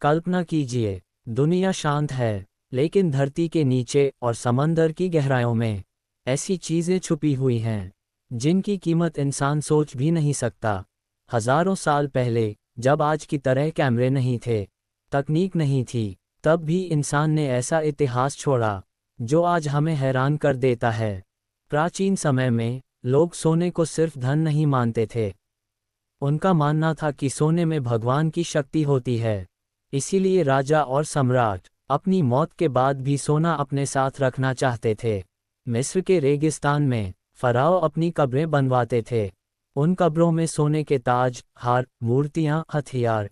कल्पना कीजिए, दुनिया शांत है, लेकिन धरती के नीचे और समंदर की गहराइयों में ऐसी चीज़ें छुपी हुई हैं जिनकी कीमत इंसान सोच भी नहीं सकता। हजारों साल पहले, जब आज की तरह कैमरे नहीं थे, तकनीक नहीं थी, तब भी इंसान ने ऐसा इतिहास छोड़ा जो आज हमें हैरान कर देता है। प्राचीन समय में लोग सोने को सिर्फ धन नहीं मानते थे। उनका मानना था कि सोने में भगवान की शक्ति होती है। इसीलिए राजा और सम्राट अपनी मौत के बाद भी सोना अपने साथ रखना चाहते थे। मिस्र के रेगिस्तान में फराओ अपनी कब्रें बनवाते थे। उन कब्रों में सोने के ताज, हार, मूर्तियां, हथियार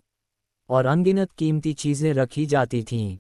और अनगिनत कीमती चीजें रखी जाती थीं।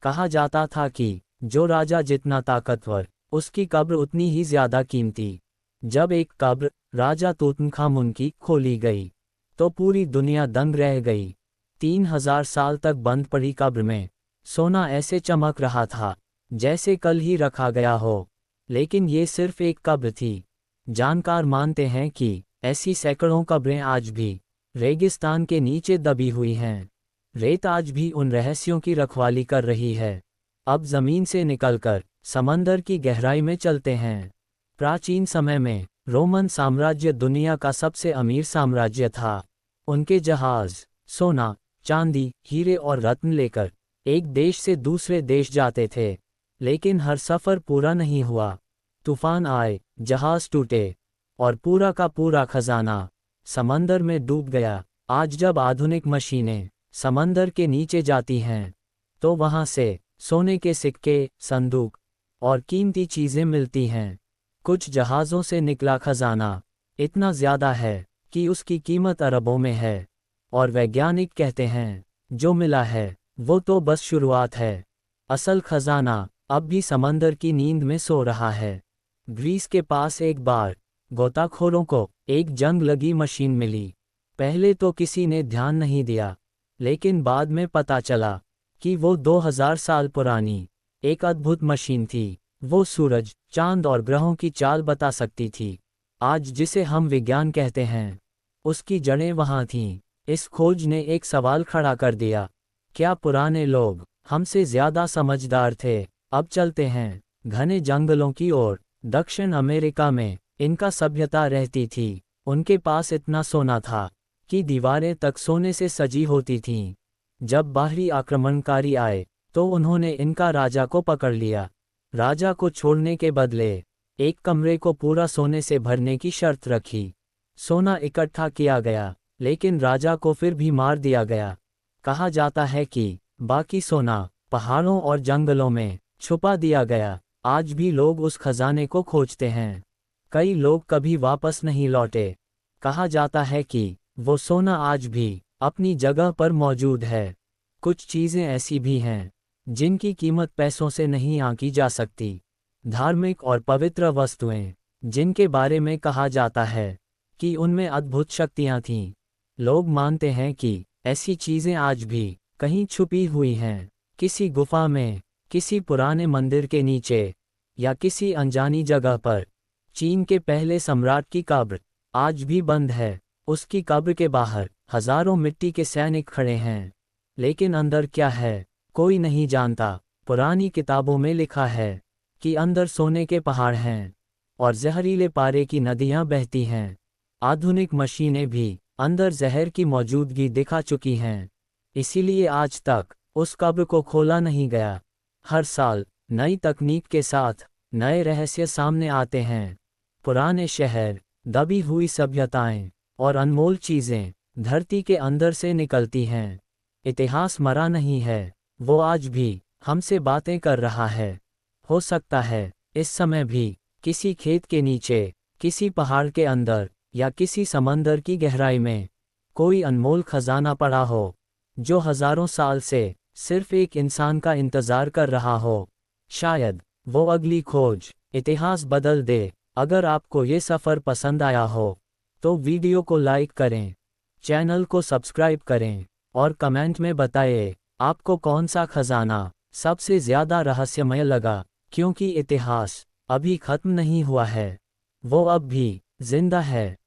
कहा जाता था कि जो राजा जितना ताकतवर, उसकी कब्र उतनी ही ज्यादा कीमती। जब एक कब्र राजा तूतनखामुन की खोली गई, तो पूरी दुनिया दंग रह गई। 3000 साल तक बंद पड़ी कब्र में सोना ऐसे चमक रहा था जैसे कल ही रखा गया हो। लेकिन ये सिर्फ एक कब्र थी। जानकार मानते हैं कि ऐसी सैकड़ों कब्रें आज भी रेगिस्तान के नीचे दबी हुई हैं। रेत आज भी उन रहस्यों की रखवाली कर रही है। अब जमीन से निकलकर समंदर की गहराई में चलते हैं। प्राचीन समय में रोमन साम्राज्य दुनिया का सबसे अमीर साम्राज्य था। उनके जहाज सोना, चांदी, हीरे और रत्न लेकर एक देश से दूसरे देश जाते थे। लेकिन हर सफर पूरा नहीं हुआ। तूफान आए, जहाज टूटे और पूरा का पूरा खजाना समंदर में डूब गया। आज जब आधुनिक मशीनें समंदर के नीचे जाती हैं, तो वहां से सोने के सिक्के, संदूक और कीमती चीजें मिलती हैं। कुछ जहाज़ों से निकला खजाना इतना ज्यादा है कि उसकी कीमत अरबों में है। और वैज्ञानिक कहते हैं, जो मिला है वो तो बस शुरुआत है। असल खजाना अब भी समंदर की नींद में सो रहा है। ग्रीस के पास एक बार गोताखोरों को एक जंग लगी मशीन मिली। पहले तो किसी ने ध्यान नहीं दिया, लेकिन बाद में पता चला कि वो 2000 साल पुरानी एक अद्भुत मशीन थी। वो सूरज, चांद और ग्रहों की चाल बता सकती थी। आज जिसे हम विज्ञान कहते हैं, उसकी जड़ें वहां थीं। इस खोज ने एक सवाल खड़ा कर दिया, क्या पुराने लोग हमसे ज्यादा समझदार थे? अब चलते हैं घने जंगलों की ओर। दक्षिण अमेरिका में इनका सभ्यता रहती थी। उनके पास इतना सोना था कि दीवारें तक सोने से सजी होती थीं। जब बाहरी आक्रमणकारी आए, तो उन्होंने इनका राजा को पकड़ लिया। राजा को छोड़ने के बदले एक कमरे को पूरा सोने से भरने की शर्त रखी। सोना इकट्ठा किया गया, लेकिन राजा को फिर भी मार दिया गया। कहा जाता है कि बाकी सोना पहाड़ों और जंगलों में छुपा दिया गया। आज भी लोग उस खजाने को खोजते हैं। कई लोग कभी वापस नहीं लौटे। कहा जाता है कि वो सोना आज भी अपनी जगह पर मौजूद है। कुछ चीज़ें ऐसी भी हैं जिनकी कीमत पैसों से नहीं आंकी जा सकती। धार्मिक और पवित्र वस्तुएं, जिनके बारे में कहा जाता है कि उनमें अद्भुत शक्तियां थीं। लोग मानते हैं कि ऐसी चीज़ें आज भी कहीं छुपी हुई हैं, किसी गुफा में, किसी पुराने मंदिर के नीचे या किसी अनजानी जगह पर। चीन के पहले सम्राट की कब्र आज भी बंद है। उसकी कब्र के बाहर हजारों मिट्टी के सैनिक खड़े हैं, लेकिन अंदर क्या है कोई नहीं जानता। पुरानी किताबों में लिखा है कि अंदर सोने के पहाड़ हैं और जहरीले पारे की नदियां बहती हैं। आधुनिक मशीनें भी अंदर जहर की मौजूदगी दिखा चुकी हैं। इसीलिए आज तक उस कब्र को खोला नहीं गया। हर साल नई तकनीक के साथ नए रहस्य सामने आते हैं। पुराने शहर, दबी हुई सभ्यताएं और अनमोल चीजें धरती के अंदर से निकलती हैं। इतिहास मरा नहीं है, वो आज भी हमसे बातें कर रहा है। हो सकता है इस समय भी किसी खेत के नीचे, किसी पहाड़ के अंदर या किसी समंदर की गहराई में कोई अनमोल खजाना पड़ा हो, जो हजारों साल से सिर्फ एक इंसान का इंतजार कर रहा हो। शायद वो अगली खोज इतिहास बदल दे। अगर आपको ये सफ़र पसंद आया हो, तो वीडियो को लाइक करें, चैनल को सब्सक्राइब करें और कमेंट में बताएं आपको कौन सा खजाना सबसे ज़्यादा रहस्यमय लगा। क्योंकि इतिहास अभी खत्म नहीं हुआ है, वो अब भी जिंदा है।